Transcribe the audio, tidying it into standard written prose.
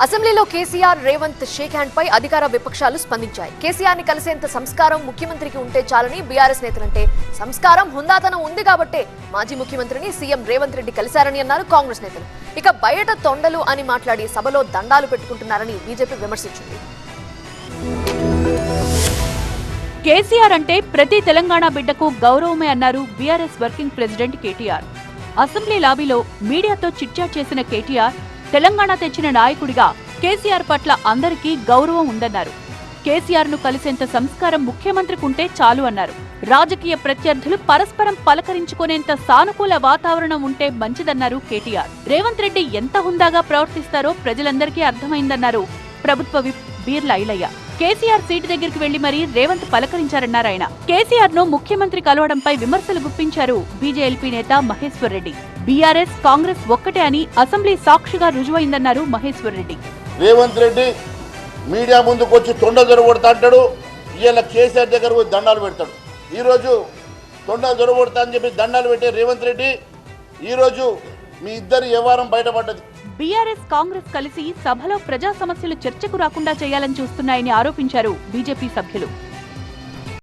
అసెంబ్లీలో KCR Revanth shake hand పై అధికార విపక్షాలు స్పందించాయి. కేసీఆర్ ని కలిసేంత సంస్కారం ముఖ్యమంత్రికి ఉంటే చాలని బీఆర్ఎస్ నేతలంటే సంస్కారం హుందాతనం ఉంది కాబట్టే మాజీ ముఖ్యమంత్రిని సీఎం రేవంత్ రెడ్డి కలిశారని అన్నారు కాంగ్రెస్ నేతలు. ఇక బయట తొండలు అని మాట్లాడి సభలో దండాలు పెట్టుకుంటున్నారని బీజేపీ విమర్శించింది. కేసీఆర్ అంటే ప్రతి తెలంగాణ బిడ్డకు గౌరవమే అన్నారు BRS working president KTR. Assembly లాబీలో మీడియాతో చిట్చాట్ చేసిన కేటీఆర్ తెలంగాణ తెచ్చిన నాయకుడిగా కేసీఆర్ పట్ల అందరికీ గౌరవం ఉందన్నారు. కేసీఆర్ ను కలిసేంత సంస్కారం ముఖ్యమంత్రికి ఉంటే చాలు అన్నారు. రాజకీయ ప్రత్యర్థులు పరస్పరం పలకరించుకునేంత సానుకూల వాతావరణం ఉంటే మంచిదన్నారు కేటీఆర్. రేవంత్ రెడ్డి ఎంత హుందాగా ప్రవర్తిస్తారో ప్రజలందరికీ అర్థమైందన్నారు ప్రభుత్వ విప్ బీర్ల ఐలయ్య. కేసీఆర్ సీటు దగ్గరికి వెళ్లి మరీ రేవంత్ పలకరించారన్నారు ఆయన. కేసీఆర్ ను ముఖ్యమంత్రి కలవడంపై విమర్శలు గుప్పించారు బీజేఎల్పీ నేత మహేశ్వర్ రెడ్డి. బీఆర్ఎస్ కాంగ్రెస్ ఒక్కటే అని అసెంబ్లీ సాక్షిగా రుజువైందన్నారు మహేశ్వర్ రెడ్డి. రేవంత్ రెడ్డి మీడియా ముందుకు వచ్చి తొండ దొరగొడతా అంటాడు, ఇవాళ కేసీఆర్ దగ్గర పోయి దండాలు పెడతాడు. ఈరోజు తొండ దొరగొడతా అని చెప్పి దండాలు పెట్టే రేవంత్ రెడ్డి ఈరోజు మీ ఇద్దరు వ్యవహారం బయటపడ్డది. బీఆర్ఎస్ కాంగ్రెస్ కలిసి సభలో ప్రజా సమస్యలు చర్చకు రాకుండా చేయాలని చూస్తున్నాయని ఆరోపించారు బీజేపీ సభ్యులు.